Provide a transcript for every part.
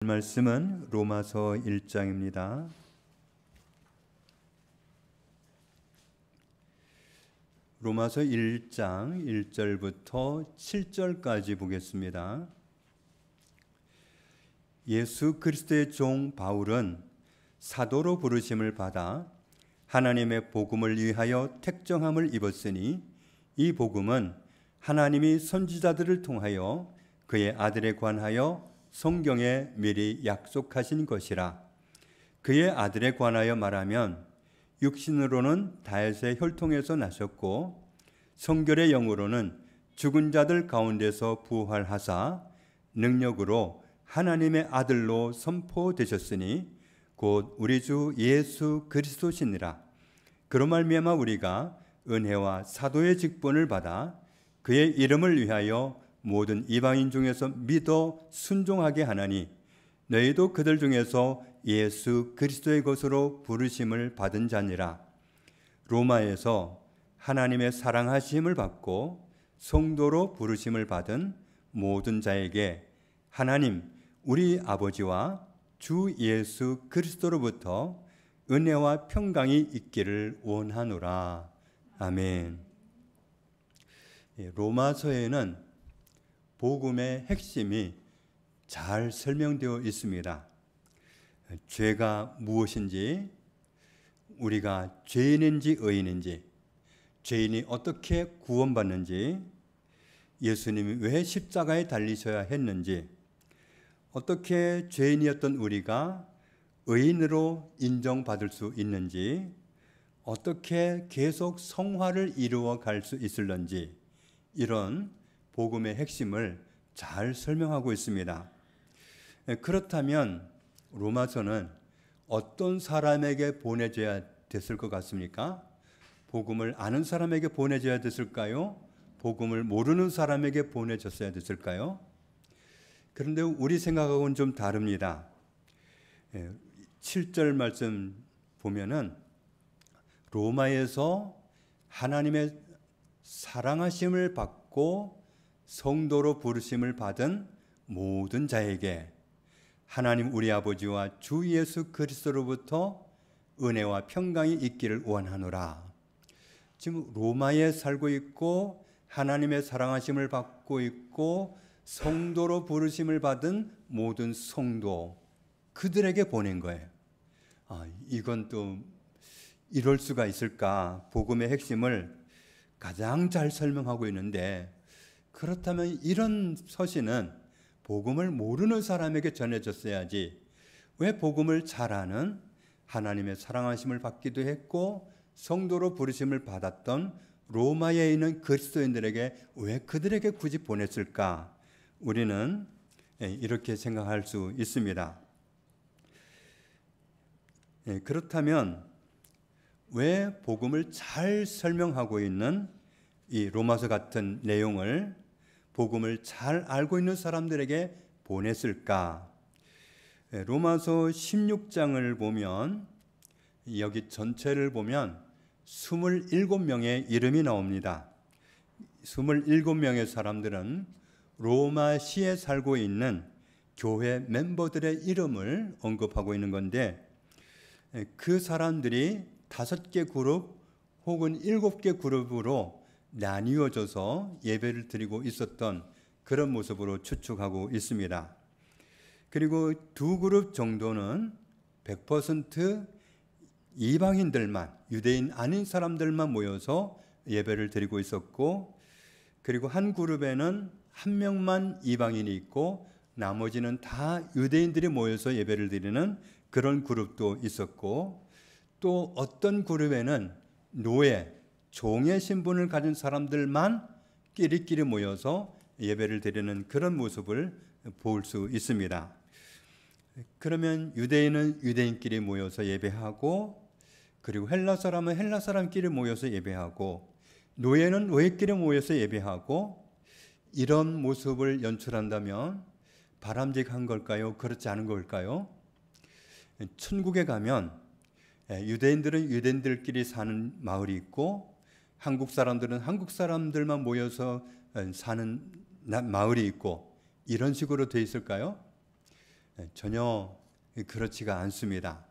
말씀은 로마서 1장입니다. 로마서 1장 1절부터 7절까지 보겠습니다. 예수 그리스도의 종 바울은 사도로 부르심을 받아 하나님의 복음을 위하여 택정함을 입었으니 이 복음은 하나님이 선지자들을 통하여 그의 아들에 관하여 성경에 미리 약속하신 것이라. 그의 아들에 관하여 말하면 육신으로는 다윗의 혈통에서 나셨고 성결의 영으로는 죽은 자들 가운데서 부활하사 능력으로 하나님의 아들로 선포되셨으니 곧 우리 주 예수 그리스도시니라. 그로 말미암아 우리가 은혜와 사도의 직분을 받아 그의 이름을 위하여 모든 이방인 중에서 믿어 순종하게 하나니 너희도 그들 중에서 예수 그리스도의 것으로 부르심을 받은 자니라. 로마에서 하나님의 사랑하심을 받고 성도로 부르심을 받은 모든 자에게 하나님 우리 아버지와 주 예수 그리스도로부터 은혜와 평강이 있기를 원하노라. 아멘. 로마서에는 복음의 핵심이 잘 설명되어 있습니다. 죄가 무엇인지, 우리가 죄인인지 의인인지, 죄인이 어떻게 구원받는지, 예수님이 왜 십자가에 달리셔야 했는지, 어떻게 죄인이었던 우리가 의인으로 인정받을 수 있는지, 어떻게 계속 성화를 이루어 갈 수 있을런지, 이런 복음의 핵심을 잘 설명하고 있습니다. 그렇다면 로마서는 어떤 사람에게 보내져야 됐을 것 같습니까? 복음을 아는 사람에게 보내져야 됐을까요? 복음을 모르는 사람에게 보내졌어야 됐을까요? 그런데 우리 생각하고는 좀 다릅니다. 7절 말씀 보면은 로마에서 하나님의 사랑하심을 받고 성도로 부르심을 받은 모든 자에게 하나님 우리 아버지와 주 예수 그리스도로부터 은혜와 평강이 있기를 원하노라. 지금 로마에 살고 있고 하나님의 사랑하심을 받고 있고 성도로 부르심을 받은 모든 성도, 그들에게 보낸 거예요. 이건 또 이럴 수가 있을까? 복음의 핵심을 가장 잘 설명하고 있는데, 그렇다면 이런 서신은 복음을 모르는 사람에게 전해졌어야지 왜 복음을 잘 아는 하나님의 사랑하심을 받기도 했고 성도로 부르심을 받았던 로마에 있는 그리스도인들에게 왜 그들에게 굳이 보냈을까? 우리는 이렇게 생각할 수 있습니다. 그렇다면 왜 복음을 잘 설명하고 있는 이 로마서 같은 내용을 복음을 잘 알고 있는 사람들에게 보냈을까? 로마서 16장을 보면 여기 전체를 보면 27명의 이름이 나옵니다. 27명의 사람들은 로마시에 살고 있는 교회 멤버들의 이름을 언급하고 있는 건데, 그 사람들이 5개 그룹 혹은 7개 그룹으로 나뉘어져서 예배를 드리고 있었던 그런 모습으로 추측하고 있습니다. 그리고 2그룹 정도는 100% 이방인들만, 유대인 아닌 사람들만 모여서 예배를 드리고 있었고, 그리고 한 그룹에는 한 명만 이방인이 있고 나머지는 다 유대인들이 모여서 예배를 드리는 그런 그룹도 있었고, 또 어떤 그룹에는 노예, 종의 신분을 가진 사람들만 끼리끼리 모여서 예배를 드리는 그런 모습을 볼 수 있습니다. 그러면 유대인은 유대인끼리 모여서 예배하고, 그리고 헬라 사람은 헬라 사람끼리 모여서 예배하고, 노예는 노예끼리 모여서 예배하고, 이런 모습을 연출한다면 바람직한 걸까요? 그렇지 않은 걸까요? 천국에 가면 유대인들은 유대인들끼리 사는 마을이 있고, 한국 사람들은 한국 사람들만 모여서 사는 마을이 있고, 이런 식으로 돼 있을까요? 전혀 그렇지가 않습니다.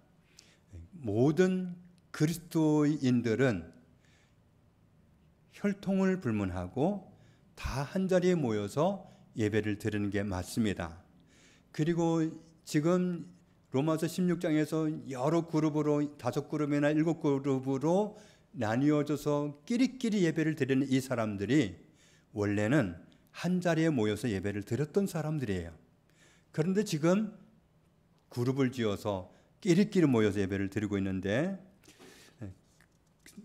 모든 그리스도인들은 혈통을 불문하고 다 한자리에 모여서 예배를 드리는 게 맞습니다. 그리고 지금 로마서 16장에서 여러 그룹으로 5그룹이나 7그룹으로 나뉘어져서 끼리끼리 예배를 드리는 이 사람들이 원래는 한자리에 모여서 예배를 드렸던 사람들이에요. 그런데 지금 그룹을 지어서 끼리끼리 모여서 예배를 드리고 있는데,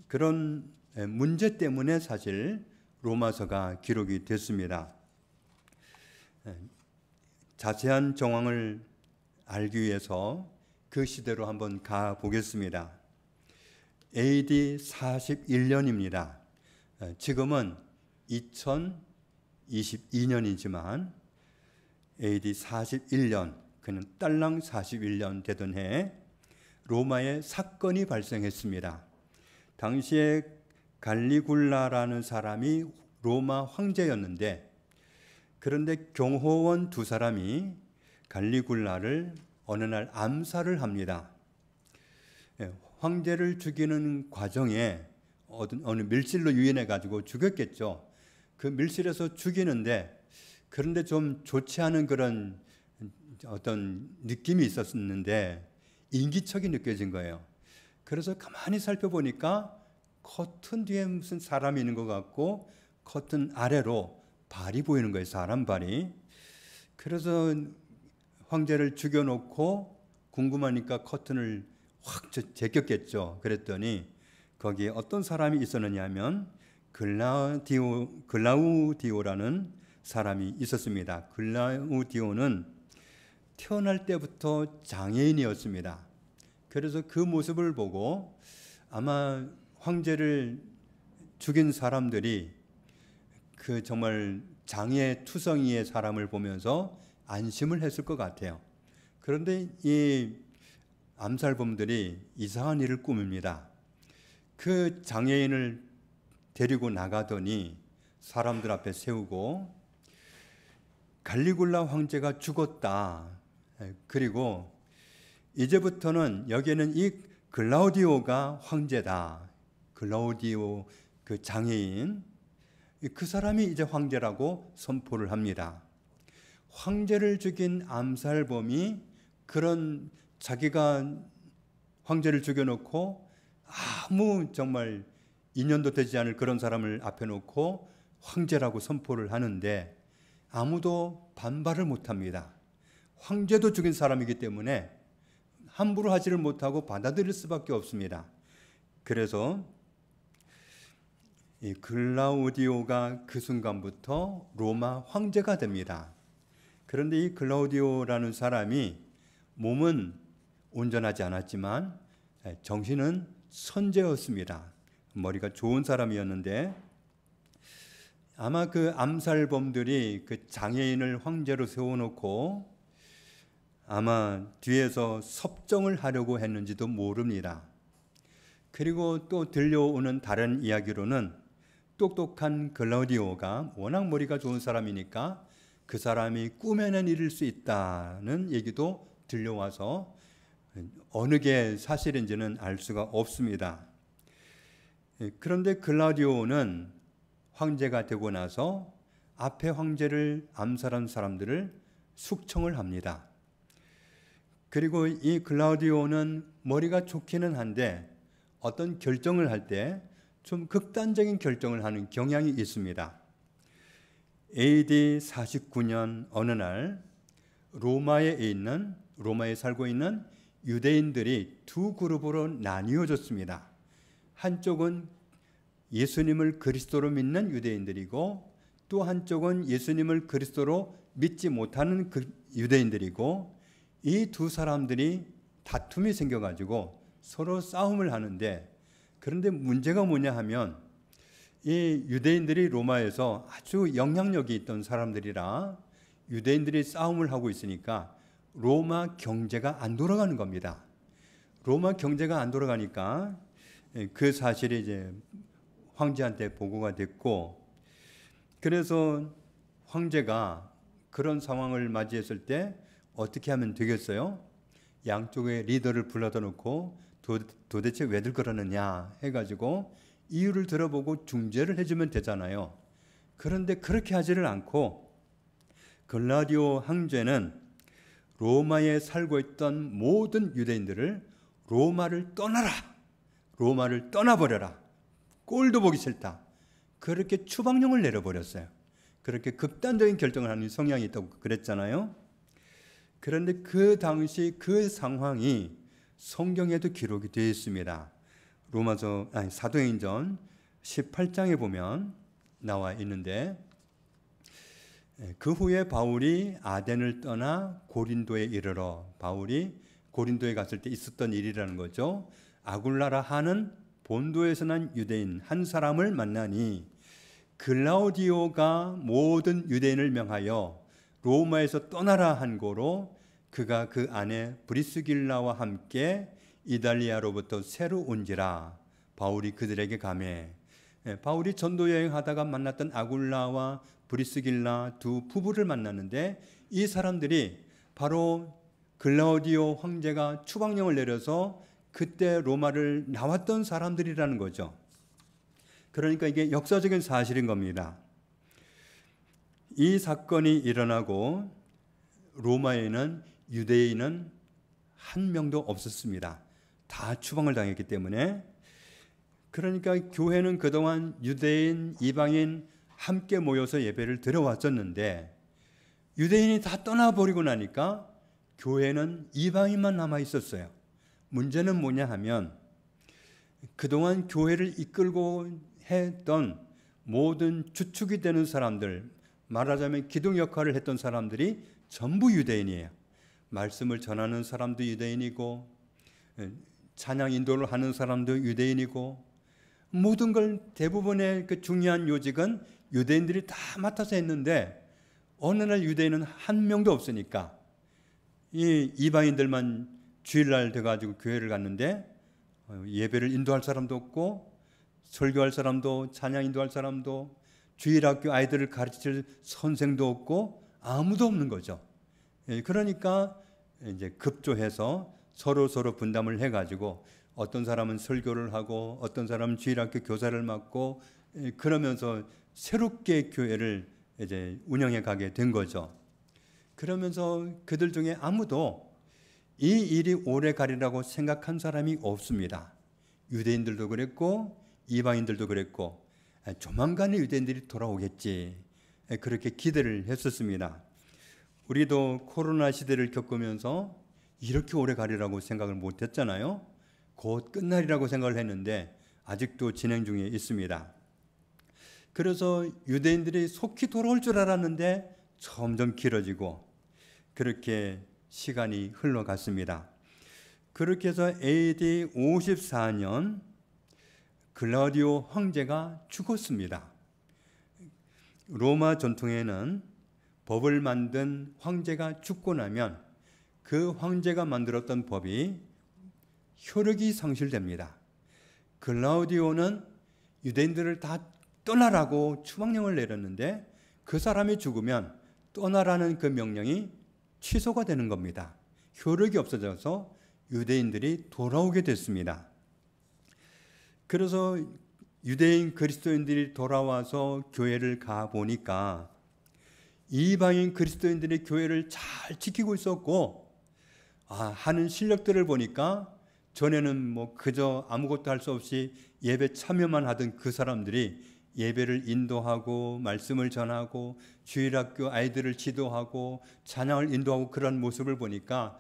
그런 문제 때문에 사실 로마서가 기록이 됐습니다. 자세한 정황을 알기 위해서 그 시대로 한번 가 보겠습니다. AD 41년입니다. 지금은 2022년이지만 AD 41년, 그는 딸랑 41년 되던 해 로마에 사건이 발생했습니다. 당시에 갈리굴라라는 사람이 로마 황제였는데, 그런데 경호원 2사람이 갈리굴라를 어느 날 암살을 합니다. 황제를 죽이는 과정에 어느 밀실로 유인해 가지고 죽였겠죠. 그 밀실에서 죽이는데, 그런데 좀 좋지 않은 그런 어떤 느낌이 있었는데 인기척이 느껴진 거예요. 그래서 가만히 살펴보니까 커튼 뒤에 무슨 사람이 있는 것 같고 커튼 아래로 발이 보이는 거예요. 사람 발이. 그래서 황제를 죽여놓고 궁금하니까 커튼을 확 제꼈겠죠. 그랬더니 거기에 어떤 사람이 있었느냐 하면 글라우디오라는 사람이 있었습니다. 글라우디오는 태어날 때부터 장애인이었습니다. 그래서 그 모습을 보고 아마 황제를 죽인 사람들이 그 정말 장애투성이의 사람을 보면서 안심을 했을 것 같아요. 그런데 이 암살범들이 이상한 일을 꾸밉니다. 그 장애인을 데리고 나가더니 사람들 앞에 세우고 갈리굴라 황제가 죽었다. 그리고 이제부터는 여기에는 이 글라우디오가 황제다. 글라우디오 그 장애인, 그 사람이 이제 황제라고 선포를 합니다. 황제를 죽인 암살범이 그런 자기가 황제를 죽여놓고 아무 정말 인연도 되지 않을 그런 사람을 앞에 놓고 황제라고 선포를 하는데 아무도 반발을 못합니다. 황제도 죽인 사람이기 때문에 함부로 하지를 못하고 받아들일 수밖에 없습니다. 그래서 이 글라우디오가 그 순간부터 로마 황제가 됩니다. 그런데 이 글라우디오라는 사람이 몸은 온전하지 않았지만 정신은 선제였습니다. 머리가 좋은 사람이었는데 아마 그 암살범들이 그 장애인을 황제로 세워놓고 아마 뒤에서 섭정을 하려고 했는지도 모릅니다. 그리고 또 들려오는 다른 이야기로는 똑똑한 글라우디오가 워낙 머리가 좋은 사람이니까 그 사람이 꾸며낸 일일 수 있다는 얘기도 들려와서 어느 게 사실인지는 알 수가 없습니다. 그런데 글라우디오는 황제가 되고 나서 앞에 황제를 암살한 사람들을 숙청을 합니다. 그리고 이 글라우디오는 머리가 좋기는 한데 어떤 결정을 할 때 좀 극단적인 결정을 하는 경향이 있습니다. AD 49년 어느 날 로마에 살고 있는 유대인들이 2그룹으로 나뉘어졌습니다. 한쪽은 예수님을 그리스도로 믿는 유대인들이고 또 한쪽은 예수님을 그리스도로 믿지 못하는 유대인들이고, 이 2사람들이 다툼이 생겨가지고 서로 싸움을 하는데, 그런데 문제가 뭐냐 하면 이 유대인들이 로마에서 아주 영향력이 있던 사람들이라 유대인들이 싸움을 하고 있으니까 로마 경제가 안 돌아가는 겁니다. 로마 경제가 안 돌아가니까 그 사실이 이제 황제한테 보고가 됐고, 그래서 황제가 그런 상황을 맞이했을 때 어떻게 하면 되겠어요? 양쪽의 리더를 불러다 놓고 도대체 왜들 그러느냐 해가지고 이유를 들어보고 중재를 해주면 되잖아요. 그런데 그렇게 하지를 않고 글라디오 황제는 로마에 살고 있던 모든 유대인들을 로마를 떠나라, 로마를 떠나버려라, 꼴도 보기 싫다, 그렇게 추방령을 내려버렸어요. 그렇게 극단적인 결정을 하는 성향이 있다고 그랬잖아요. 그런데 그 당시 그 상황이 성경에도 기록이 되어 있습니다. 사도행전 18장에 보면 나와 있는데, 그 후에 바울이 아덴을 떠나 고린도에 이르러, 바울이 고린도에 갔을 때 있었던 일이라는 거죠. 아굴라라 하는 본도에서 난 유대인 한 사람을 만나니 글라우디오가 모든 유대인을 명하여 로마에서 떠나라 한 고로 그가 그 아내 브리스길라와 함께 이달리아로부터 새로 온지라. 바울이 그들에게 가매, 바울이 전도 여행하다가 만났던 아굴라와 브리스길라 두 부부를 만났는데, 이 사람들이 바로 글라우디오 황제가 추방령을 내려서 그때 로마를 나왔던 사람들이라는 거죠. 그러니까 이게 역사적인 사실인 겁니다. 이 사건이 일어나고 로마에는 유대인은 한 명도 없었습니다. 다 추방을 당했기 때문에. 그러니까 교회는 그동안 유대인, 이방인 함께 모여서 예배를 드려왔었는데, 유대인이 다 떠나버리고 나니까 교회는 이방인만 남아 있었어요. 문제는 뭐냐 하면, 그동안 교회를 이끌고 했던 모든 주축이 되는 사람들, 말하자면 기둥 역할을 했던 사람들이 전부 유대인이에요. 말씀을 전하는 사람도 유대인이고, 찬양 인도를 하는 사람도 유대인이고, 모든 걸 대부분의 그 중요한 요직은 유대인들이 다 맡아서 했는데, 어느 날 유대인은 한 명도 없으니까 이 이방인들만 주일날 돼가지고 교회를 갔는데 예배를 인도할 사람도 없고, 설교할 사람도, 찬양 인도할 사람도, 주일학교 아이들을 가르칠 선생도 없고, 아무도 없는 거죠. 그러니까 이제 급조해서 서로 분담을 해가지고 어떤 사람은 설교를 하고 어떤 사람은 주일학교 교사를 맡고, 그러면서 새롭게 교회를 이제 운영해 가게 된 거죠. 그러면서 그들 중에 아무도 이 일이 오래 가리라고 생각한 사람이 없습니다. 유대인들도 그랬고 이방인들도 그랬고, 조만간에 유대인들이 돌아오겠지, 그렇게 기대를 했었습니다. 우리도 코로나 시대를 겪으면서 이렇게 오래 가리라고 생각을 못했잖아요. 곧 끝날이라고 생각을 했는데 아직도 진행 중에 있습니다. 그래서 유대인들이 속히 돌아올 줄 알았는데 점점 길어지고, 그렇게 시간이 흘러갔습니다. 그렇게 해서 AD 54년 글라우디오 황제가 죽었습니다. 로마 전통에는 법을 만든 황제가 죽고 나면 그 황제가 만들었던 법이 효력이 상실됩니다. 글라우디오는 유대인들을 다 떠나라고 추방령을 내렸는데, 그 사람이 죽으면 떠나라는 그 명령이 취소가 되는 겁니다. 효력이 없어져서 유대인들이 돌아오게 됐습니다. 그래서 유대인 그리스도인들이 돌아와서 교회를 가보니까 이방인 그리스도인들이 교회를 잘 지키고 있었고, 하는 실력들을 보니까 전에는 뭐 그저 아무것도 할 수 없이 예배 참여만 하던 그 사람들이 예배를 인도하고 말씀을 전하고 주일학교 아이들을 지도하고 찬양을 인도하고, 그런 모습을 보니까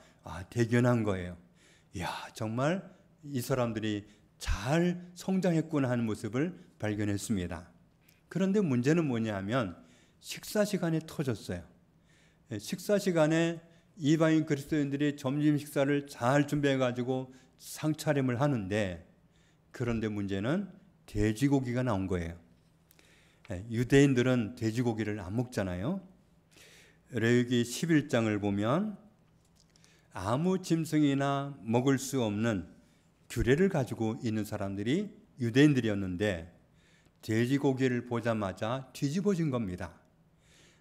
대견한 거예요. 이야, 정말 이 사람들이 잘 성장했구나 하는 모습을 발견했습니다. 그런데 문제는 뭐냐 하면 식사 시간에 터졌어요. 식사 시간에 이방인 그리스도인들이 점심 식사를 잘 준비해 가지고 상차림을 하는데, 그런데 문제는 돼지고기가 나온 거예요. 유대인들은 돼지고기를 안 먹잖아요. 레위기 11장을 보면 아무 짐승이나 먹을 수 없는 규례를 가지고 있는 사람들이 유대인들이었는데, 돼지고기를 보자마자 뒤집어진 겁니다.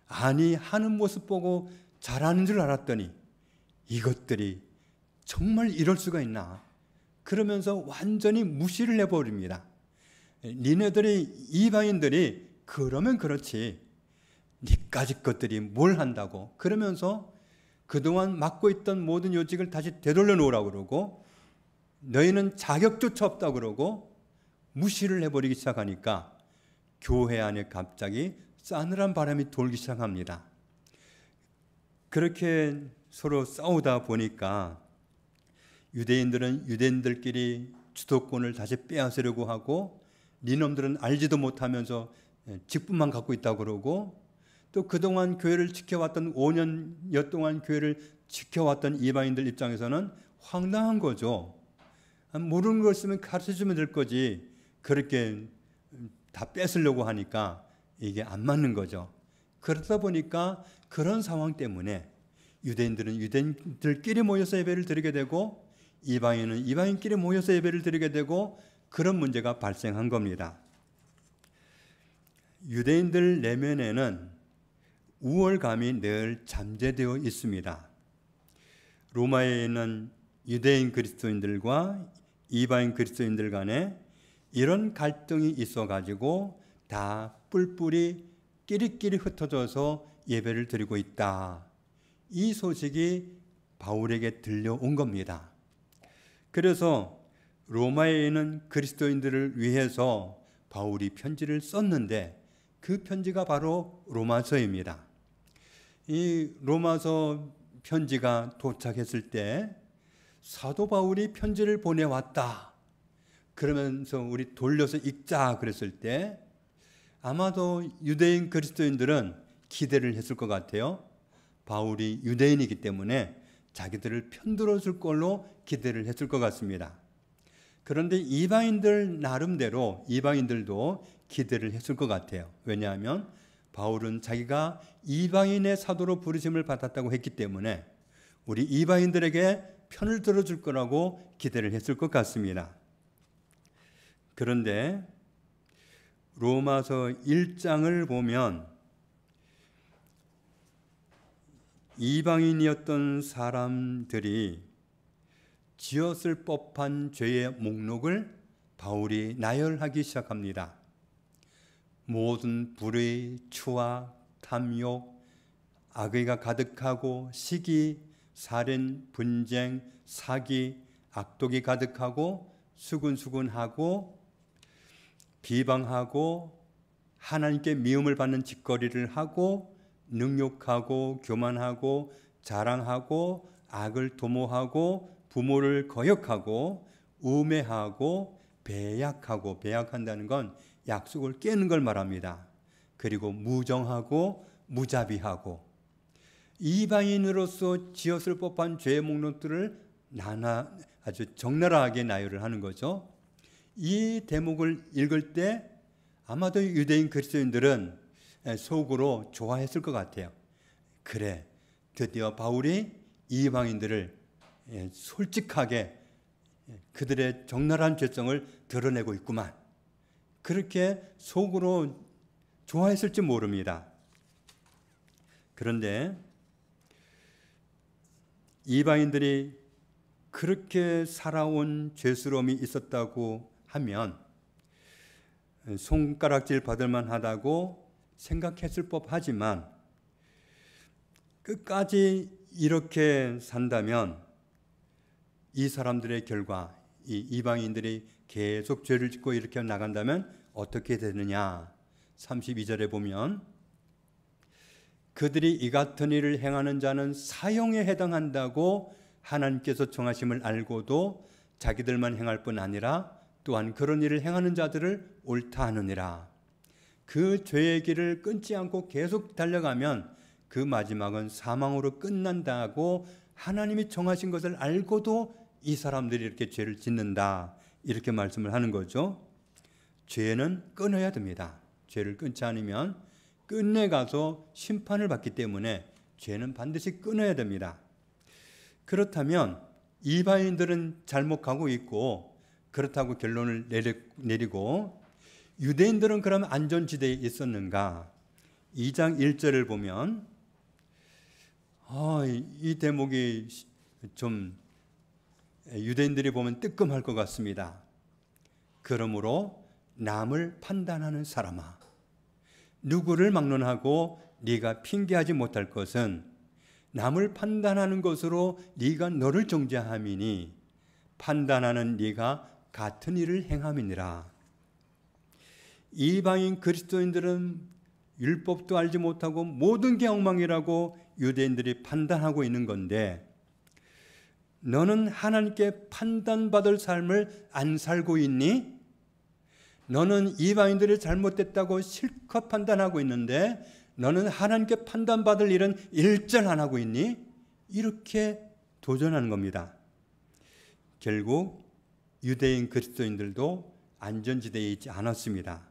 아니, 하는 모습 보고 잘하는 줄 알았더니 이것들이 정말 이럴 수가 있나? 그러면서 완전히 무시를 해버립니다. 니네들이, 이방인들이 그러면 그렇지 니까짓 것들이 뭘 한다고, 그러면서 그동안 맡고 있던 모든 요직을 다시 되돌려 놓으라고 그러고, 너희는 자격조차 없다고 그러고 무시를 해버리기 시작하니까 교회 안에 갑자기 싸늘한 바람이 돌기 시작합니다. 그렇게 서로 싸우다 보니까 유대인들은 유대인들끼리 주도권을 다시 빼앗으려고 하고, 니놈들은 알지도 못하면서 직분만 갖고 있다고 그러고, 또 그동안 교회를 지켜왔던 5년여 동안 교회를 지켜왔던 이방인들 입장에서는 황당한 거죠. 모르는 걸 쓰면 가르쳐주면 될 거지, 그렇게 다 뺏으려고 하니까 이게 안 맞는 거죠. 그러다 보니까 그런 상황 때문에 유대인들은 유대인들끼리 모여서 예배를 드리게 되고, 이방인은 이방인끼리 모여서 예배를 드리게 되고, 그런 문제가 발생한 겁니다. 유대인들 내면에는 우월감이 늘 잠재되어 있습니다. 로마에 있는 유대인 그리스도인들과 이방인 그리스도인들 간에 이런 갈등이 있어가지고 다 뿔뿔이 끼리끼리 흩어져서 예배를 드리고 있다. 이 소식이 바울에게 들려온 겁니다. 그래서 로마에 있는 그리스도인들을 위해서 바울이 편지를 썼는데, 그 편지가 바로 로마서입니다. 이 로마서 편지가 도착했을 때 사도 바울이 편지를 보내왔다 그러면서 우리 돌려서 읽자 그랬을 때, 아마도 유대인 그리스도인들은 기대를 했을 것 같아요. 바울이 유대인이기 때문에 자기들을 편들어줄 걸로 기대를 했을 것 같습니다. 그런데 이방인들 나름대로 이방인들도 기대를 했을 것 같아요. 왜냐하면 바울은 자기가 이방인의 사도로 부르심을 받았다고 했기 때문에 우리 이방인들에게 편을 들어줄 거라고 기대를 했을 것 같습니다. 그런데 로마서 1장을 보면 이방인이었던 사람들이 지었을 법한 죄의 목록을 바울이 나열하기 시작합니다. 모든 불의, 추악, 탐욕, 악의가 가득하고 시기, 살인, 분쟁, 사기, 악독이 가득하고 수군수군하고 비방하고 하나님께 미움을 받는 짓거리를 하고 능욕하고 교만하고 자랑하고 악을 도모하고 부모를 거역하고 우매하고 배약하고, 배약한다는 건 약속을 깨는 걸 말합니다. 그리고 무정하고 무자비하고, 이방인으로서 지었을 법한 죄의 목록들을 아주 적나라하게 나열을 하는 거죠. 이 대목을 읽을 때 아마도 유대인 그리스도인들은 속으로 좋아했을 것 같아요. 그래, 드디어 바울이 이방인들을 솔직하게 그들의 적나라한 죄성을 드러내고 있구만. 그렇게 속으로 좋아했을지 모릅니다. 그런데 이방인들이 그렇게 살아온 죄스러움이 있었다고 하면 손가락질 받을 만하다고 생각했을 법하지만, 끝까지 이렇게 산다면 이 사람들의 결과, 이 이방인들이 계속 죄를 짓고 이렇게 나간다면 어떻게 되느냐. 32절에 보면 그들이 이 같은 일을 행하는 자는 사형에 해당한다고 하나님께서 정하심을 알고도 자기들만 행할 뿐 아니라 또한 그런 일을 행하는 자들을 옳다 하느니라. 그 죄의 길을 끊지 않고 계속 달려가면 그 마지막은 사망으로 끝난다고 하나님이 정하신 것을 알고도 이 사람들이 이렇게 죄를 짓는다, 이렇게 말씀을 하는 거죠. 죄는 끊어야 됩니다. 죄를 끊지 않으면 끝내 가서 심판을 받기 때문에 죄는 반드시 끊어야 됩니다. 그렇다면 이방인들은 잘못 가고 있고 그렇다고 결론을 내리고, 유대인들은 그럼 안전지대에 있었는가? 2장 1절을 보면 이 대목이 좀 유대인들이 보면 뜨끔할 것 같습니다. 그러므로 남을 판단하는 사람아, 누구를 막론하고 네가 핑계하지 못할 것은 남을 판단하는 것으로 네가 너를 정죄함이니 판단하는 네가 같은 일을 행함이니라. 이방인 그리스도인들은 율법도 알지 못하고 모든 게 엉망이라고 유대인들이 판단하고 있는 건데, 너는 하나님께 판단받을 삶을 안 살고 있니? 너는 이방인들이 잘못됐다고 실컷 판단하고 있는데 너는 하나님께 판단받을 일은 일절 안 하고 있니? 이렇게 도전하는 겁니다. 결국 유대인 그리스도인들도 안전지대에 있지 않았습니다.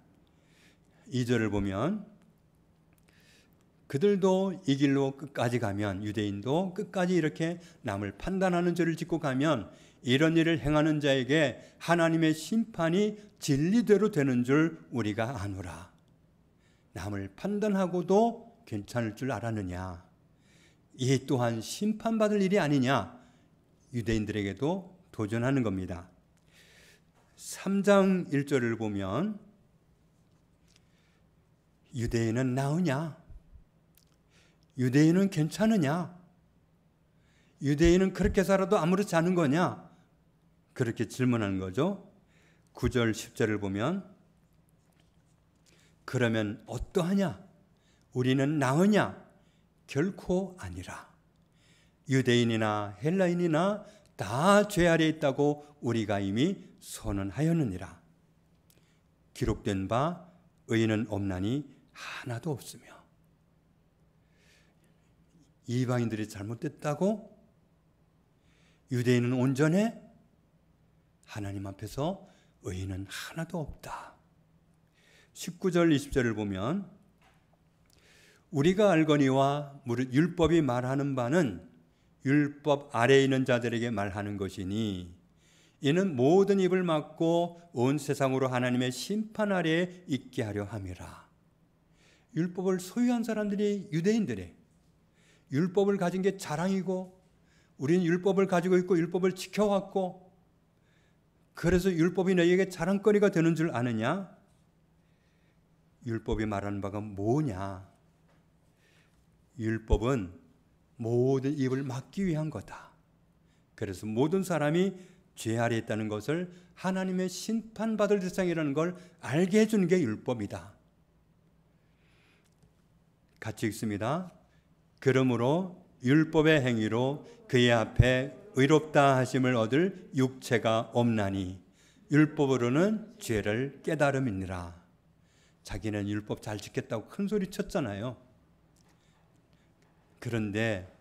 2절을 보면 그들도 이 길로 끝까지 가면, 유대인도 끝까지 이렇게 남을 판단하는 죄를 짓고 가면 이런 일을 행하는 자에게 하나님의 심판이 진리대로 되는 줄 우리가 아노라. 남을 판단하고도 괜찮을 줄 알았느냐? 이 또한 심판받을 일이 아니냐? 유대인들에게도 도전하는 겁니다. 3장 1절을 보면 유대인은 나으냐? 유대인은 괜찮으냐? 유대인은 그렇게 살아도 아무렇지 않은 거냐? 그렇게 질문하는 거죠. 9절 10절을 보면 그러면 어떠하냐? 우리는 나으냐? 결코 아니라. 유대인이나 헬라인이나 다 죄 아래 있다고 우리가 이미 선언하였느니라. 기록된 바 의인은 없나니 하나도 없으며. 이방인들이 잘못됐다고? 유대인은 온전해? 하나님 앞에서 의인은 하나도 없다. 19절 20절을 보면 우리가 알거니와 무릇 율법이 말하는 바는 율법 아래에 있는 자들에게 말하는 것이니 이는 모든 입을 막고 온 세상으로 하나님의 심판 아래에 있게 하려 함이라. 율법을 소유한 사람들이 유대인들이 율법을 가진 게 자랑이고 우리는 율법을 가지고 있고 율법을 지켜왔고 그래서 율법이 너희에게 자랑거리가 되는 줄 아느냐? 율법이 말하는 바가 뭐냐? 율법은 모든 입을 막기 위한 거다. 그래서 모든 사람이 죄 아래 있다는 것을 하나님의 심판받을 대상이라는 걸 알게 해주는 게 율법이다. 같이 읽습니다. 그러므로 율법의 행위로 그의 앞에 의롭다 하심을 얻을 육체가 없나니 율법으로는 죄를 깨달음이니라. 자기는 율법 잘 지켰다고 큰 소리 쳤잖아요. 그런데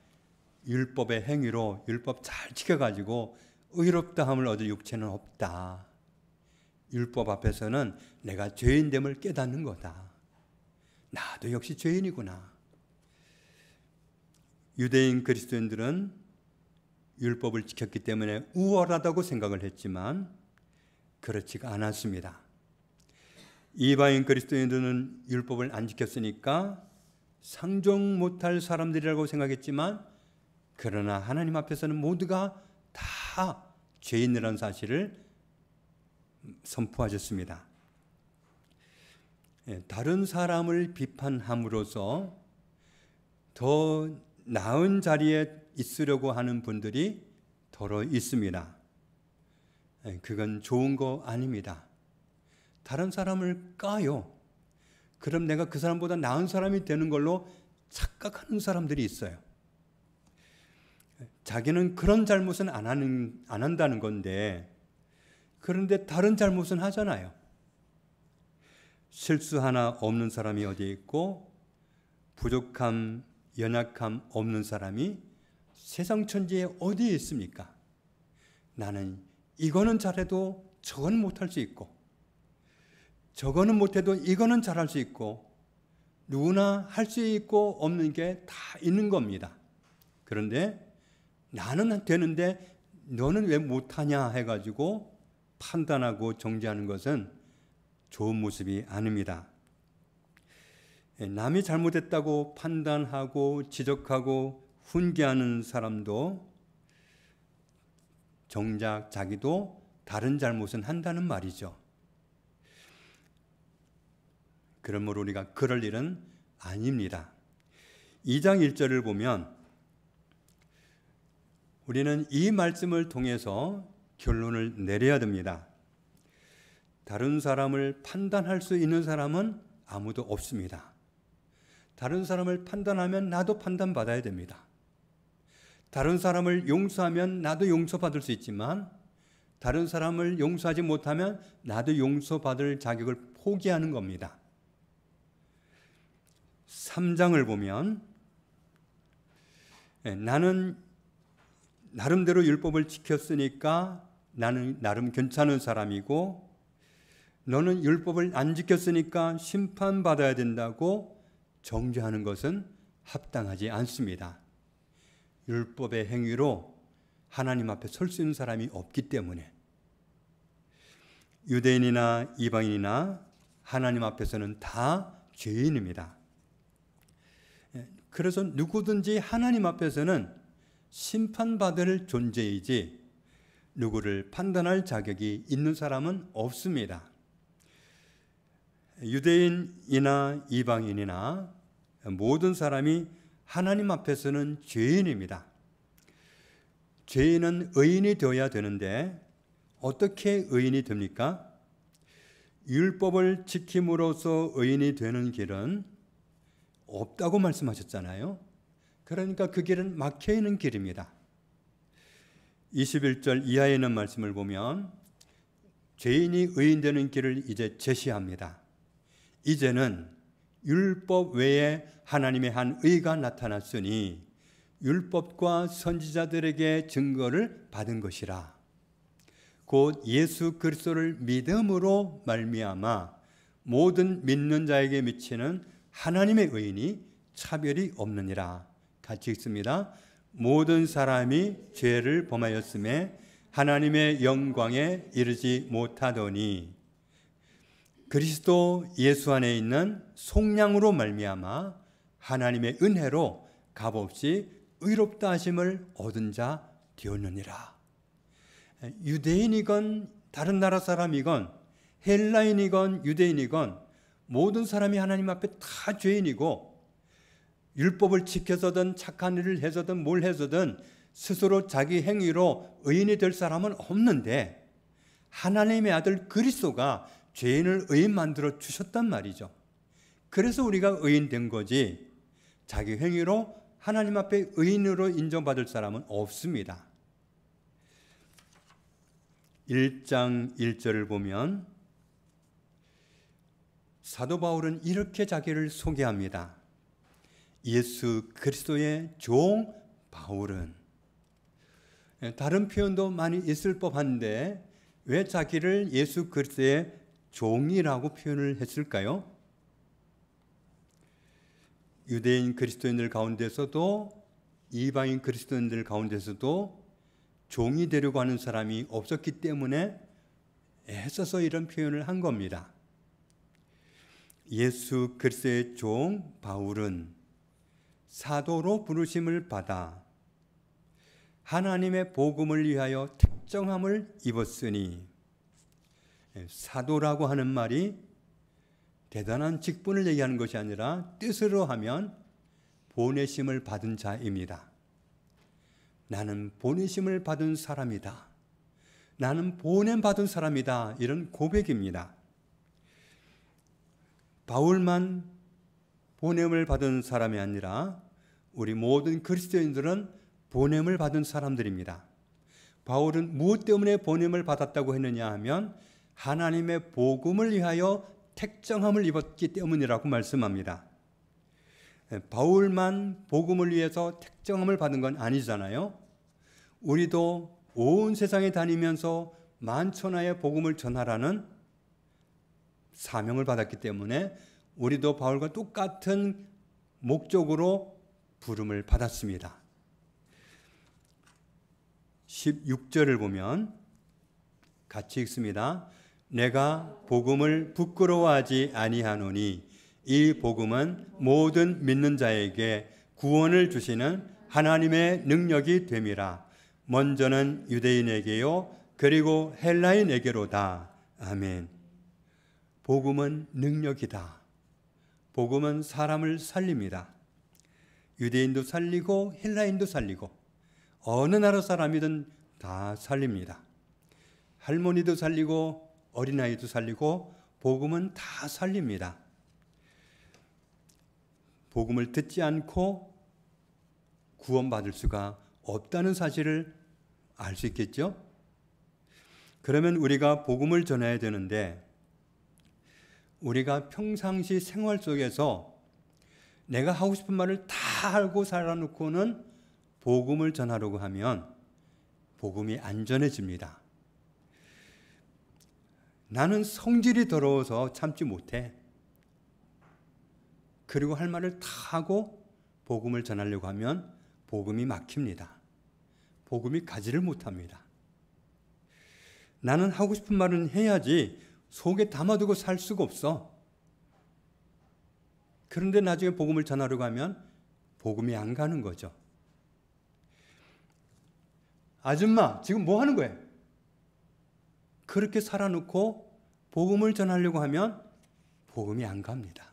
율법의 행위로 율법 잘 지켜가지고 의롭다함을 얻을 육체는 없다. 율법 앞에서는 내가 죄인됨을 깨닫는 거다. 나도 역시 죄인이구나. 유대인 그리스도인들은 율법을 지켰기 때문에 우월하다고 생각을 했지만 그렇지가 않았습니다. 이방인 그리스도인들은 율법을 안 지켰으니까 상종 못할 사람들이라고 생각했지만 그러나 하나님 앞에서는 모두가 다 죄인이라는 사실을 선포하셨습니다. 다른 사람을 비판함으로써 더 나은 자리에 있으려고 하는 분들이 더러 있습니다. 그건 좋은 거 아닙니다. 다른 사람을 까요. 그럼 내가 그 사람보다 나은 사람이 되는 걸로 착각하는 사람들이 있어요. 자기는 그런 잘못은 안 한다는 건데 그런데 다른 잘못은 하잖아요. 실수 하나 없는 사람이 어디에 있고 부족함, 연약함 없는 사람이 세상 천지에 어디에 있습니까? 나는 이거는 잘해도 저건 못할 수 있고 저거는 못해도 이거는 잘할 수 있고 누구나 할 수 있고 없는 게 다 있는 겁니다. 그런데 나는 되는데 너는 왜 못하냐 해가지고 판단하고 정죄하는 것은 좋은 모습이 아닙니다. 남이 잘못했다고 판단하고 지적하고 훈계하는 사람도 정작 자기도 다른 잘못은 한다는 말이죠. 그러므로 우리가 그럴 일은 아닙니다. 2장 1절을 보면 우리는 이 말씀을 통해서 결론을 내려야 됩니다. 다른 사람을 판단할 수 있는 사람은 아무도 없습니다. 다른 사람을 판단하면 나도 판단받아야 됩니다. 다른 사람을 용서하면 나도 용서받을 수 있지만 다른 사람을 용서하지 못하면 나도 용서받을 자격을 포기하는 겁니다. 3장을 보면 나는 나름대로 율법을 지켰으니까 나는 나름 괜찮은 사람이고 너는 율법을 안 지켰으니까 심판받아야 된다고 정죄하는 것은 합당하지 않습니다. 율법의 행위로 하나님 앞에 설 수 있는 사람이 없기 때문에 유대인이나 이방인이나 하나님 앞에서는 다 죄인입니다. 그래서 누구든지 하나님 앞에서는 심판받을 존재이지 누구를 판단할 자격이 있는 사람은 없습니다. 유대인이나 이방인이나 모든 사람이 하나님 앞에서는 죄인입니다. 죄인은 의인이 되어야 되는데 어떻게 의인이 됩니까? 율법을 지킴으로써 의인이 되는 길은 없다고 말씀하셨잖아요. 그러니까 그 길은 막혀 있는 길입니다. 21절 이하에 있는 말씀을 보면 죄인이 의인 되는 길을 이제 제시합니다. 이제는 율법 외에 하나님의 한 의가 나타났으니 율법과 선지자들에게 증거를 받은 것이라. 곧 예수 그리스도를 믿음으로 말미암아 모든 믿는 자에게 미치는 하나님의 의인이 차별이 없느니라. 같이 읽습니다. 모든 사람이 죄를 범하였음에 하나님의 영광에 이르지 못하더니 그리스도 예수 안에 있는 속량으로 말미암아 하나님의 은혜로 값없이 의롭다 하심을 얻은 자 되었느니라. 유대인이건 다른 나라 사람이건 헬라인이건 유대인이건 모든 사람이 하나님 앞에 다 죄인이고 율법을 지켜서든 착한 일을 해서든 뭘 해서든 스스로 자기 행위로 의인이 될 사람은 없는데 하나님의 아들 그리스도가 죄인을 의인 만들어 주셨단 말이죠. 그래서 우리가 의인 된 거지 자기 행위로 하나님 앞에 의인으로 인정받을 사람은 없습니다. 1장 1절을 보면 사도 바울은 이렇게 자기를 소개합니다. 예수 그리스도의 종 바울은. 다른 표현도 많이 있을 법한데 왜 자기를 예수 그리스도의 종이라고 표현을 했을까요? 유대인 그리스도인들 가운데서도 이방인 그리스도인들 가운데서도 종이 되려고 하는 사람이 없었기 때문에 애써서 이런 표현을 한 겁니다. 예수 그리스도의 종 바울은 사도로 부르심을 받아 하나님의 복음을 위하여 특정함을 입었으니, 사도라고 하는 말이 대단한 직분을 얘기하는 것이 아니라 뜻으로 하면 보내심을 받은 자입니다. 나는 보내심을 받은 사람이다. 나는 보냄받은 사람이다. 이런 고백입니다. 바울만 보냄을 받은 사람이 아니라 우리 모든 그리스도인들은 보냄을 받은 사람들입니다. 바울은 무엇 때문에 보냄을 받았다고 했느냐 하면 하나님의 복음을 위하여 택정함을 입었기 때문이라고 말씀합니다. 바울만 복음을 위해서 택정함을 받은 건 아니잖아요. 우리도 온 세상에 다니면서 만천하의 복음을 전하라는 사명을 받았기 때문에 우리도 바울과 똑같은 목적으로 부름을 받았습니다. 16절을 보면 같이 읽습니다. 내가 복음을 부끄러워하지 아니하노니 이 복음은 모든 믿는 자에게 구원을 주시는 하나님의 능력이 됨이라. 먼저는 유대인에게요 그리고 헬라인에게로다. 아멘. 복음은 능력이다. 복음은 사람을 살립니다. 유대인도 살리고 헬라인도 살리고 어느 나라 사람이든 다 살립니다. 할머니도 살리고 어린아이도 살리고 복음은 다 살립니다. 복음을 듣지 않고 구원받을 수가 없다는 사실을 알 수 있겠죠? 그러면 우리가 복음을 전해야 되는데 우리가 평상시 생활 속에서 내가 하고 싶은 말을 다 알고 살아놓고는 복음을 전하려고 하면 복음이 안전해집니다. 나는 성질이 더러워서 참지 못해. 그리고 할 말을 다 하고 복음을 전하려고 하면 복음이 막힙니다. 복음이 가지를 못합니다. 나는 하고 싶은 말은 해야지 속에 담아두고 살 수가 없어. 그런데 나중에 복음을 전하려고 하면 복음이 안 가는 거죠. 아줌마, 지금 뭐 하는 거예요? 그렇게 살아놓고 복음을 전하려고 하면 복음이 안 갑니다.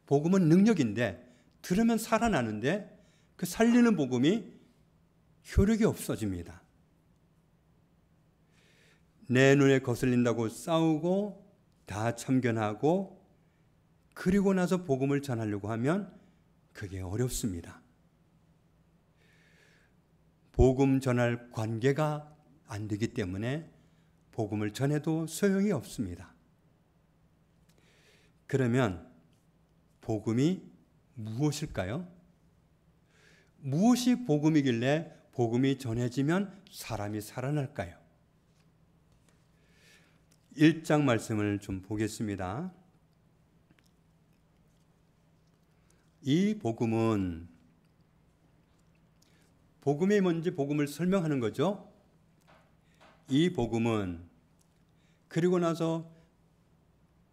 복음은 능력인데 들으면 살아나는데 그 살리는 복음이 효력이 없어집니다. 내 눈에 거슬린다고 싸우고 다 참견하고 그리고 나서 복음을 전하려고 하면 그게 어렵습니다. 복음 전할 관계가 안 되기 때문에 복음을 전해도 소용이 없습니다. 그러면 복음이 무엇일까요? 무엇이 복음이길래 복음이 전해지면 사람이 살아날까요? 1장 말씀을 좀 보겠습니다. 이 복음은 복음이 뭔지 복음을 설명하는 거죠. 이 복음은 그리고 나서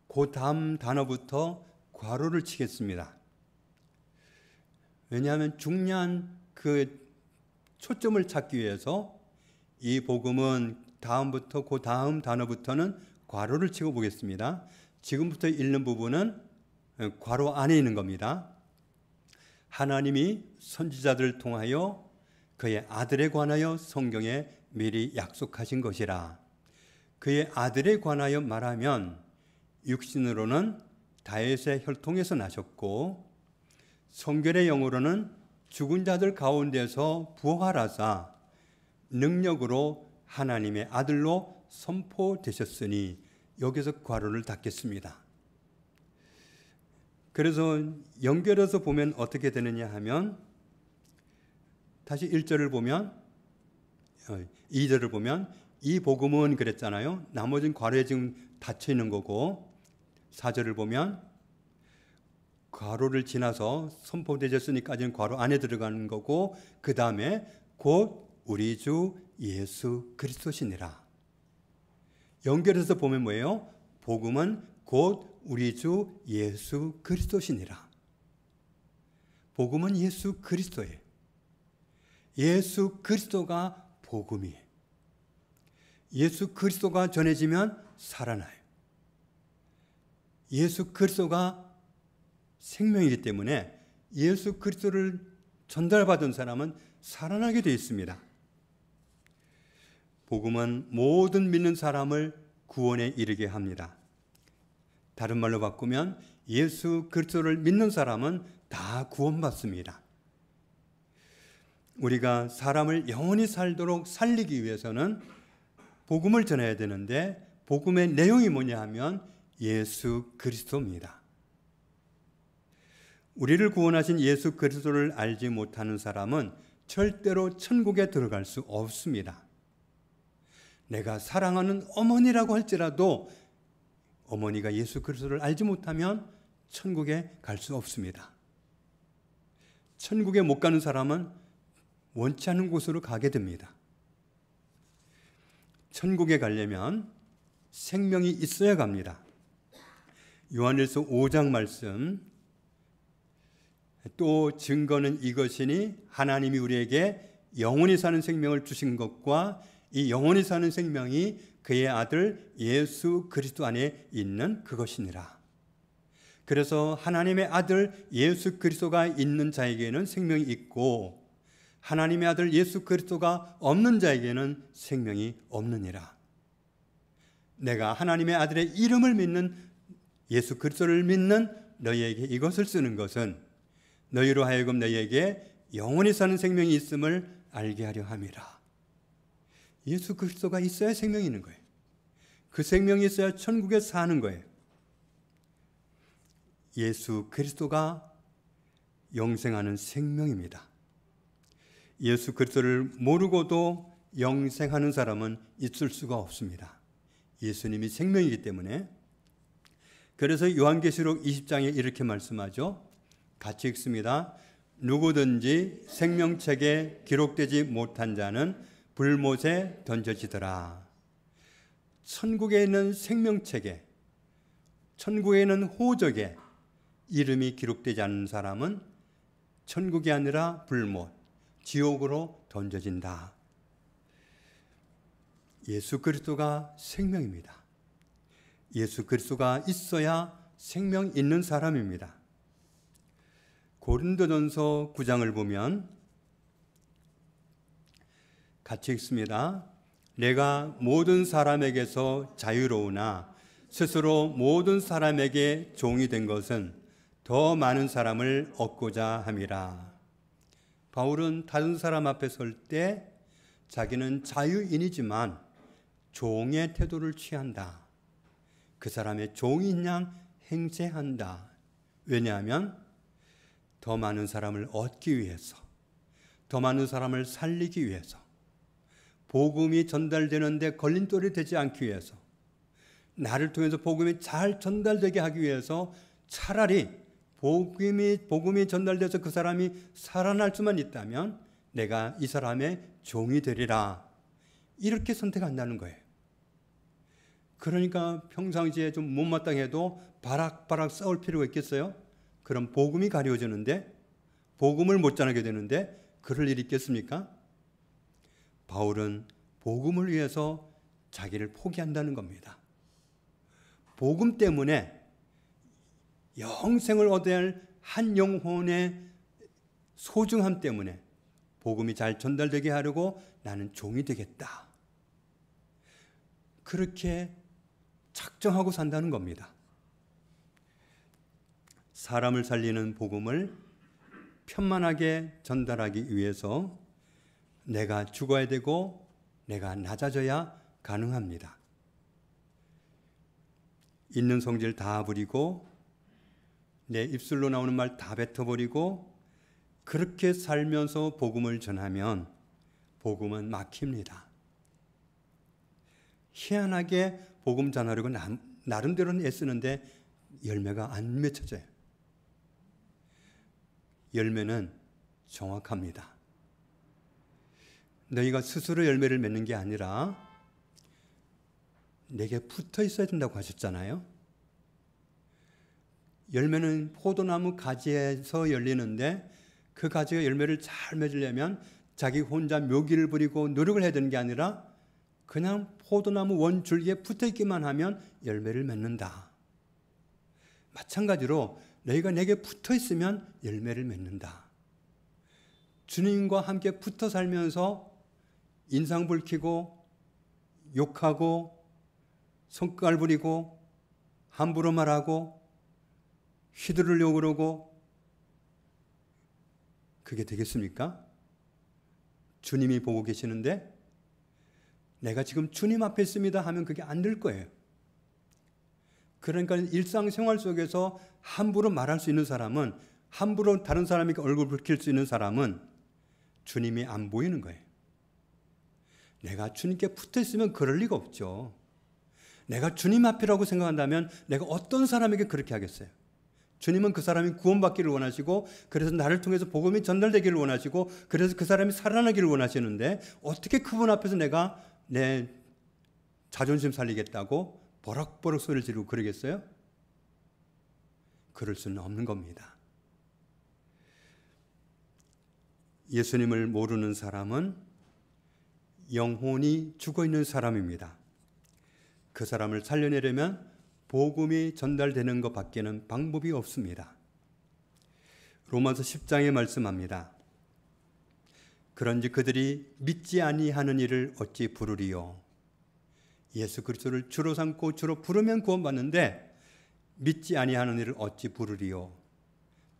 그 다음 단어부터 괄호를 치겠습니다. 왜냐하면 중요한 그 초점을 찾기 위해서 이 복음은 다음부터 그 다음 단어부터는 괄호를 치고 보겠습니다. 지금부터 읽는 부분은 괄호 안에 있는 겁니다. 하나님이 선지자들을 통하여 그의 아들에 관하여 성경에 미리 약속하신 것이라. 그의 아들에 관하여 말하면 육신으로는 다윗의 혈통에서 나셨고 성결의 영으로는 죽은 자들 가운데서 부활하사 능력으로 하나님의 아들로 선포되셨으니 여기서 괄호를 닫겠습니다. 그래서 연결해서 보면 어떻게 되느냐 하면 다시 1절을 보면 2절을 보면 이 복음은 그랬잖아요. 나머지는 괄호에 지금 닫혀 있는 거고 4절을 보면 괄호를 지나서 선포되셨으니까지는 괄호 안에 들어가는 거고 그 다음에 곧 우리 주 예수 그리스도시니라. 연결해서 보면 뭐예요? 복음은 곧 우리 주 예수 그리스도시니라. 복음은 예수 그리스도예요. 예수 그리스도가 복음이에요. 예수 그리스도가 전해지면 살아나요. 예수 그리스도가 생명이기 때문에 예수 그리스도를 전달받은 사람은 살아나게 되어 있습니다. 복음은 모든 믿는 사람을 구원에 이르게 합니다. 다른 말로 바꾸면 예수 그리스도를 믿는 사람은 다 구원받습니다. 우리가 사람을 영원히 살도록 살리기 위해서는 복음을 전해야 되는데 복음의 내용이 뭐냐 하면 예수 그리스도입니다. 우리를 구원하신 예수 그리스도를 알지 못하는 사람은 절대로 천국에 들어갈 수 없습니다. 내가 사랑하는 어머니라고 할지라도 어머니가 예수 그리스도를 알지 못하면 천국에 갈 수 없습니다. 천국에 못 가는 사람은 원치 않는 곳으로 가게 됩니다. 천국에 가려면 생명이 있어야 갑니다. 요한일서 5장 말씀 또 증거는 이것이니 하나님이 우리에게 영원히 사는 생명을 주신 것과 이 영원히 사는 생명이 그의 아들 예수 그리스도 안에 있는 그것이니라. 그래서 하나님의 아들 예수 그리스도가 있는 자에게는 생명이 있고 하나님의 아들 예수 그리스도가 없는 자에게는 생명이 없느니라. 내가 하나님의 아들의 이름을 믿는 예수 그리스도를 믿는 너희에게 이것을 쓰는 것은 너희로 하여금 너희에게 영원히 사는 생명이 있음을 알게 하려 함이라. 예수 그리스도가 있어야 생명이 있는 거예요. 그 생명이 있어야 천국에 사는 거예요. 예수 그리스도가 영생하는 생명입니다. 예수 그리스도를 모르고도 영생하는 사람은 있을 수가 없습니다. 예수님이 생명이기 때문에. 그래서 요한계시록 20장에 이렇게 말씀하죠. 같이 읽습니다. 누구든지 생명책에 기록되지 못한 자는 불못에 던져지더라. 천국에 있는 생명책에, 천국에 있는 호적에 이름이 기록되지 않는 사람은 천국이 아니라 불못, 지옥으로 던져진다. 예수 그리스도가 생명입니다. 예수 그리스도가 있어야 생명 있는 사람입니다. 고린도전서 9장을 보면 같이 읽습니다. 내가 모든 사람에게서 자유로우나 스스로 모든 사람에게 종이 된 것은 더 많은 사람을 얻고자 함이라. 바울은 다른 사람 앞에 설 때 자기는 자유인이지만 종의 태도를 취한다. 그 사람의 종인 양 행세한다. 왜냐하면 더 많은 사람을 얻기 위해서, 더 많은 사람을 살리기 위해서, 복음이 전달되는데 걸림돌이 되지 않기 위해서, 나를 통해서 복음이 잘 전달되게 하기 위해서 차라리 복음이 전달돼서 그 사람이 살아날 수만 있다면 내가 이 사람의 종이 되리라. 이렇게 선택한다는 거예요. 그러니까 평상시에 좀 못마땅해도 바락바락 싸울 필요가 있겠어요? 그럼 복음이 가려워지는데, 복음을 못 전하게 되는데 그럴 일이 있겠습니까? 바울은 복음을 위해서 자기를 포기한다는 겁니다. 복음 때문에 영생을 얻어야 할 한 영혼의 소중함 때문에 복음이 잘 전달되게 하려고 나는 종이 되겠다. 그렇게 작정하고 산다는 겁니다. 사람을 살리는 복음을 편만하게 전달하기 위해서 내가 죽어야 되고 내가 낮아져야 가능합니다. 있는 성질 다 부리고 내 입술로 나오는 말 다 뱉어버리고 그렇게 살면서 복음을 전하면 복음은 막힙니다. 희한하게 복음 전하려고 나름대로는 애쓰는데 열매가 안 맺혀져요. 열매는 정확합니다. 너희가 스스로 열매를 맺는 게 아니라 내게 붙어 있어야 된다고 하셨잖아요. 열매는 포도나무 가지에서 열리는데 그 가지가 열매를 잘 맺으려면 자기 혼자 묘기를 부리고 노력을 해야 되는 게 아니라 그냥 포도나무 원줄기에 붙어 있기만 하면 열매를 맺는다. 마찬가지로 너희가 내게 붙어 있으면 열매를 맺는다. 주님과 함께 붙어 살면서 인상 붉히고 욕하고 손가락 부리고 함부로 말하고 휘두르려고 그러고 그게 되겠습니까? 주님이 보고 계시는데 내가 지금 주님 앞에 있습니다 하면 그게 안 될 거예요. 그러니까 일상생활 속에서 함부로 말할 수 있는 사람은, 함부로 다른 사람에게 얼굴 붉힐 수 있는 사람은 주님이 안 보이는 거예요. 내가 주님께 붙어 있으면 그럴 리가 없죠. 내가 주님 앞이라고 생각한다면 내가 어떤 사람에게 그렇게 하겠어요? 주님은 그 사람이 구원받기를 원하시고 그래서 나를 통해서 복음이 전달되기를 원하시고 그래서 그 사람이 살아나기를 원하시는데 어떻게 그분 앞에서 내가 내 자존심 살리겠다고 버럭버럭 소리를 지르고 그러겠어요? 그럴 수는 없는 겁니다. 예수님을 모르는 사람은 영혼이 죽어 있는 사람입니다. 그 사람을 살려내려면 복음이 전달되는 것 밖에는 방법이 없습니다. 로마서 10장에 말씀합니다. 그런지 그들이 믿지 아니하는 이를 어찌 부르리요. 예수 그리스도를 주로 삼고 주로 부르면 구원받는데 믿지 아니하는 이를 어찌 부르리요.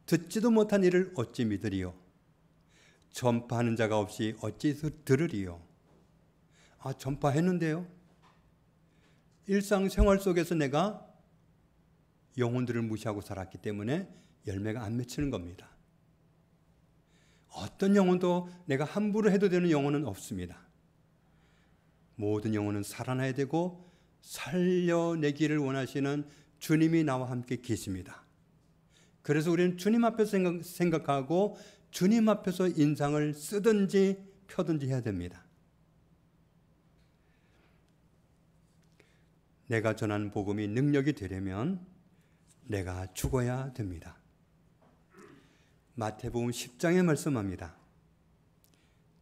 듣지도 못한 이를 어찌 믿으리요. 전파하는 자가 없이 어찌 들으리요. 전파했는데요. 일상생활 속에서 내가 영혼들을 무시하고 살았기 때문에 열매가 안 맺히는 겁니다. 어떤 영혼도 내가 함부로 해도 되는 영혼은 없습니다. 모든 영혼은 살아나야 되고 살려내기를 원하시는 주님이 나와 함께 계십니다. 그래서 우리는 주님 앞에서 생각하고 주님 앞에서 인상을 쓰든지 펴든지 해야 됩니다. 내가 전한 복음이 능력이 되려면 내가 죽어야 됩니다. 마태복음 10장에 말씀합니다.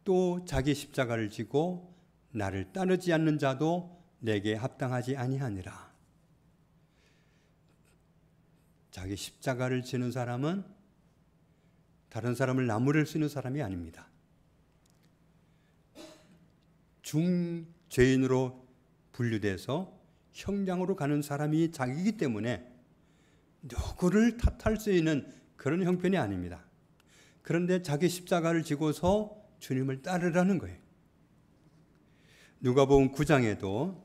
또 자기 십자가를 지고 나를 따르지 않는 자도 내게 합당하지 아니하니라. 자기 십자가를 지는 사람은 다른 사람을 나무랄 수 있는 사람이 아닙니다. 중죄인으로 분류돼서 형량으로 가는 사람이 자기이기 때문에 누구를 탓할 수 있는 그런 형편이 아닙니다. 그런데 자기 십자가를 지고서 주님을 따르라는 거예요. 누가복음 9장에도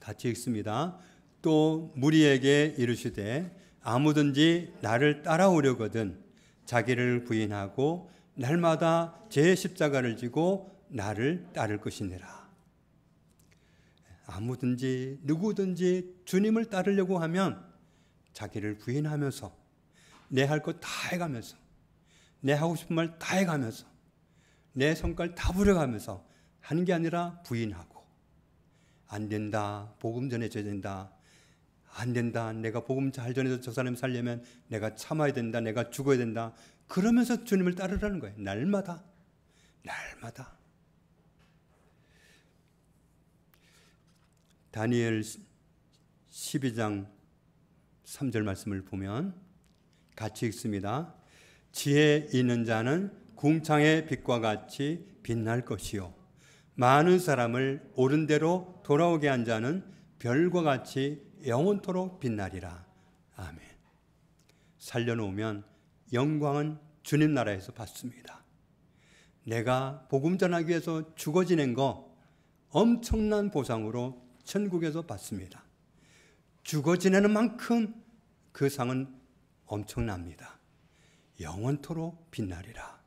같이 읽습니다. 또 무리에게 이르시되 아무든지 나를 따라오려거든 자기를 부인하고 날마다 제 십자가를 지고 나를 따를 것이니라. 아무든지 누구든지 주님을 따르려고 하면 자기를 부인하면서 내 할 것 다 해가면서 내 하고 싶은 말 다 해가면서 내 성깔 다 부려가면서 하는 게 아니라 부인하고 안 된다. 복음 전해줘야 된다. 안 된다. 내가 복음 잘 전해서 저 사람 살려면 내가 참아야 된다. 내가 죽어야 된다. 그러면서 주님을 따르라는 거예요. 날마다. 다니엘 12장 3절 말씀을 보면 같이 읽습니다. 지혜 있는 자는 궁창의 빛과 같이 빛날 것이요 많은 사람을 옳은 대로 돌아오게 한 자는 별과 같이 영원토록 빛나리라. 아멘. 살려놓으면 영광은 주님 나라에서 받습니다. 내가 복음 전하기 위해서 죽어 지낸 거 엄청난 보상으로 천국에서 받습니다. 죽어 지내는 만큼 그 상은 엄청납니다. 영원토록 빛나리라.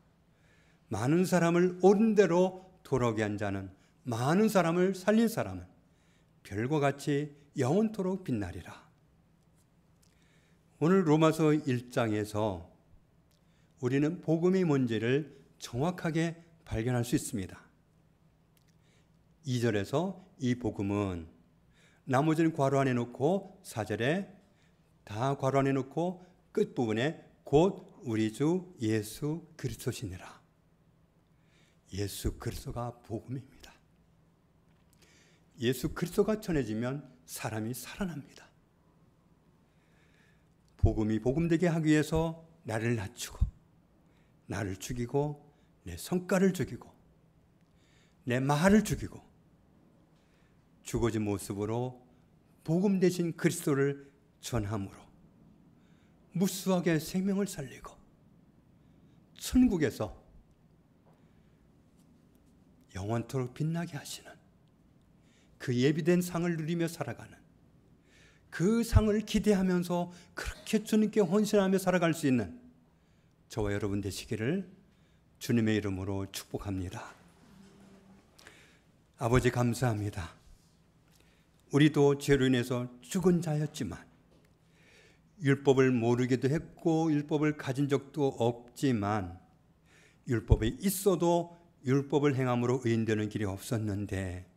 많은 사람을 옳은 대로 돌아오게 한 자는, 많은 사람을 살린 사람은 별과 같이 영원토록 빛나리라. 오늘 로마서 1장에서 우리는 복음이 뭔지를 정확하게 발견할 수 있습니다. 2절에서 이 복음은 나머지는 괄호 안에 놓고 4절에 다 괄호 안에 놓고 끝부분에 곧 우리 주 예수 그리스도시니라. 예수 그리스도가 복음입니다. 예수 그리스도가 전해지면 사람이 살아납니다. 복음이 복음되게 하기 위해서 나를 낮추고 나를 죽이고 내 성깔을 죽이고 내 말을 죽이고 죽어진 모습으로 복음 대신 그리스도를 전함으로 무수하게 생명을 살리고 천국에서 영원토록 빛나게 하시는 그 예비된 상을 누리며 살아가는 그 상을 기대하면서 그렇게 주님께 헌신하며 살아갈 수 있는 저와 여러분 되시기를 주님의 이름으로 축복합니다. 아버지 감사합니다. 우리도 죄로 인해서 죽은 자였지만 율법을 모르기도 했고 율법을 가진 적도 없지만 율법이 있어도 율법을 행함으로 의인되는 길이 없었는데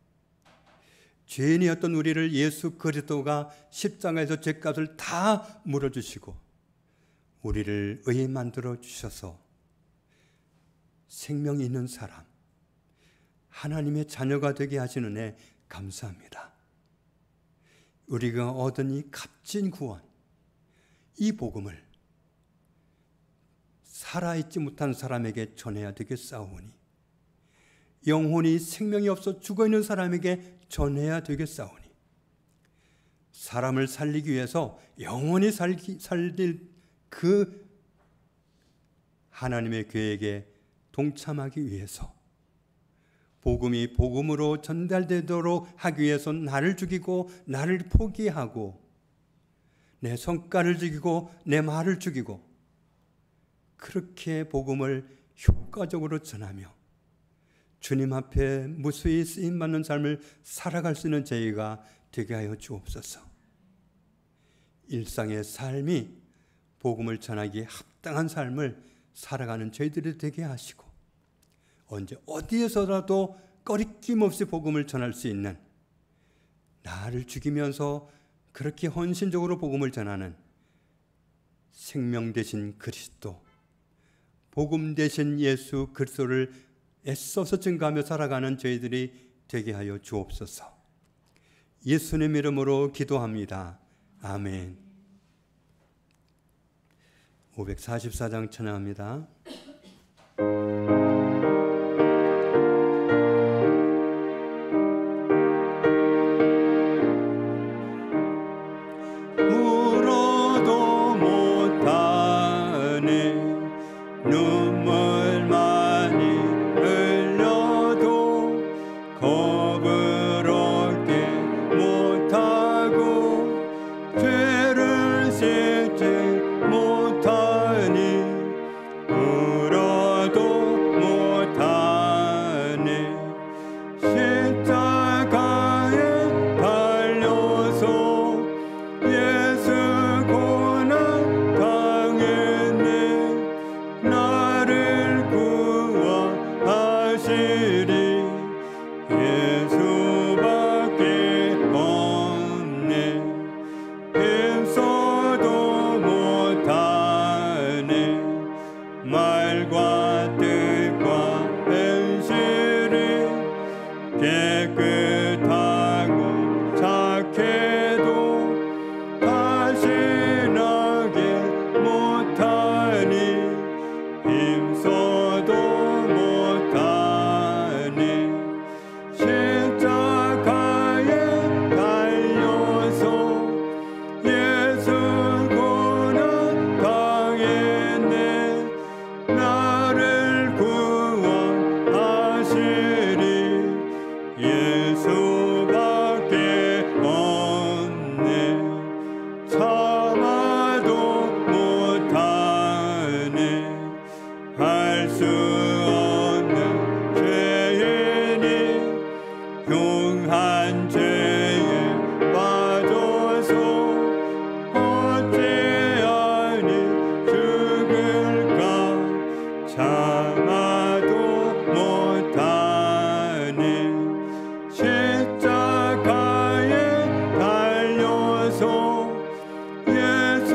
죄인이었던 우리를 예수 그리스도가 십자가에서 죄값을 다 물어주시고 우리를 의인 만들어 주셔서 생명이 있는 사람, 하나님의 자녀가 되게 하시는 애 감사합니다. 우리가 얻은 이 값진 구원, 이 복음을 살아있지 못한 사람에게 전해야 되겠사오니, 영혼이 생명이 없어 죽어있는 사람에게 전해야 되겠사오니, 사람을 살리기 위해서 영원히 살릴 그 하나님의 계획에 동참하기 위해서, 복음이 복음으로 전달되도록 하기 위해서 나를 죽이고 나를 포기하고 내 성과를 죽이고 내 말을 죽이고 그렇게 복음을 효과적으로 전하며 주님 앞에 무수히 쓰임받는 삶을 살아갈 수 있는 저희가 되게 하여 주옵소서. 일상의 삶이 복음을 전하기에 합당한 삶을 살아가는 저희들이 되게 하시고, 언제 어디에서라도 꺼리낌 없이 복음을 전할 수 있는, 나를 죽이면서 그렇게 헌신적으로 복음을 전하는 생명 되신 그리스도, 복음 되신 예수 그리스도를 애써서 증거하며 살아가는 저희들이 되게 하여 주옵소서. 예수님 이름으로 기도합니다. 아멘. 544장 찬양합니다. 울어도 못하네, 눈물 많이 흘려도 겁을 얻게 못하고 죄를 씻지 못하니 울어도 못하네. 십자가에 달려서 예수 고난 당했네. 나를 구원하시리 예수밖에 없네. 힘써도 못하네. 말과 뜻과 현실이 깨끗하고 착해도 다시 나게 못하니 힘써도 못하네. 십자가에 달려서 예수 고난 당했네. 나를 구원하시리 예수밖에 없네. 참아도 못하네. 할 수 없는 죄인이 흉한 죄에 빠져서 어찌하니 죽을까. 참아도 못하네. 십자가에 달려서 예수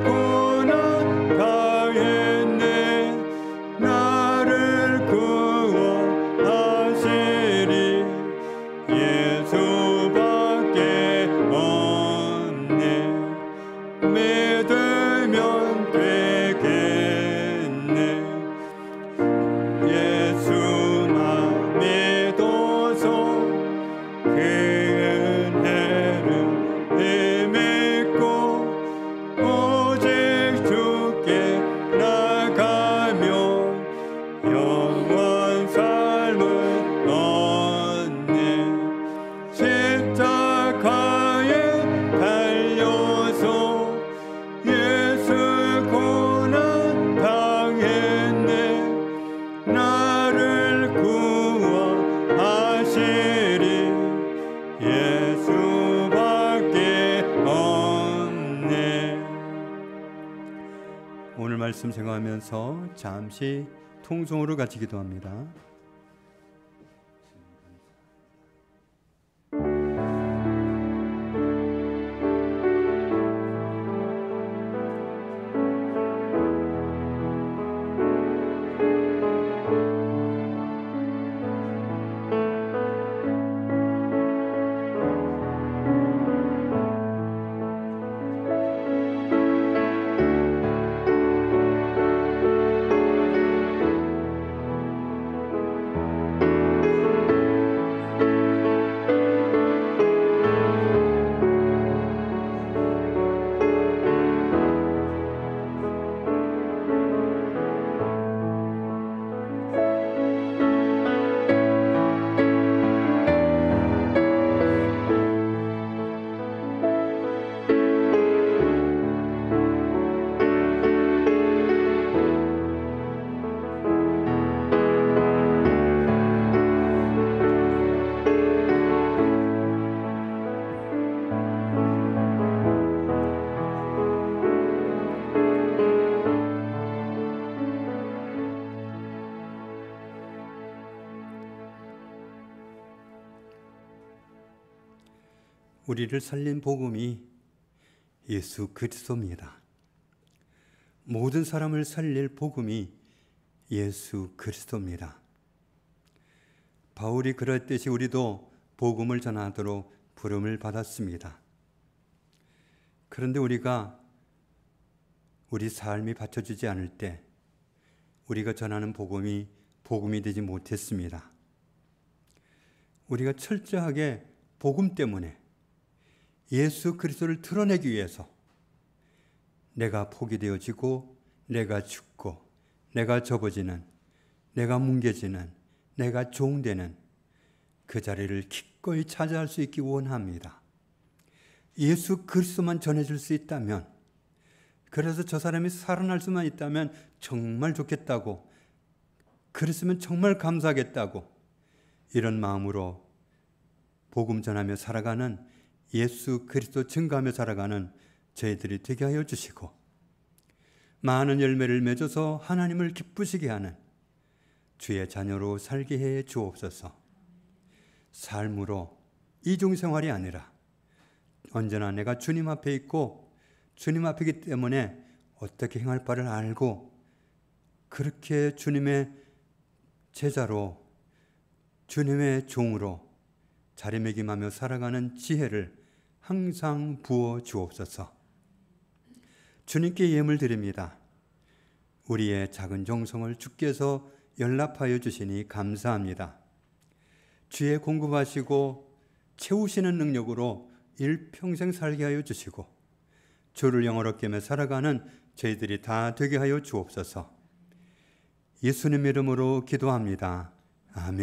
고난 당했네. 나를 구원하시리 예수밖에 없네. 믿으면 되겠네. 예수만 믿어서 그 은혜를 힘입고 오직 주께 나가며 영원 삶을 얻네. 십자가에 달려서 예수 고난 당했네. 나를 구원하시리 예수밖에 없네. 오늘 말씀 생각하면서 잠시 통성으로 같이 기도합니다. 우리를 살린 복음이 예수 그리스도입니다. 모든 사람을 살릴 복음이 예수 그리스도입니다. 바울이 그랬듯이 우리도 복음을 전하도록 부름을 받았습니다. 그런데 우리가 우리 삶이 받쳐주지 않을 때 우리가 전하는 복음이 되지 못했습니다. 우리가 철저하게 복음 때문에 예수 그리스도를 드러내기 위해서 내가 포기되어지고 내가 죽고 내가 접어지는, 내가 뭉개지는, 내가 종되는 그 자리를 기꺼이 차지할 수 있기 원합니다. 예수 그리스도만 전해줄 수 있다면, 그래서 저 사람이 살아날 수만 있다면 정말 좋겠다고, 그랬으면 정말 감사하겠다고, 이런 마음으로 복음 전하며 살아가는, 예수 그리스도 증거하며 살아가는 저희들이 되게 하여 주시고, 많은 열매를 맺어서 하나님을 기쁘시게 하는 주의 자녀로 살게 해 주옵소서. 삶으로 이중생활이 아니라 언제나 내가 주님 앞에 있고 주님 앞이기 때문에 어떻게 행할 바를 알고 그렇게 주님의 제자로 주님의 종으로 자리매김하며 살아가는 지혜를 항상 부어 주옵소서. 주님께 예물 드립니다. 우리의 작은 정성을 주께서 연락하여 주시니 감사합니다. 주의 공급하시고 채우시는 능력으로 일평생 살게 하여 주시고 주를 영원롭게 하며 살아가는 저희들이 다 되게 하여 주옵소서. 예수님 이름으로 기도합니다. 아멘.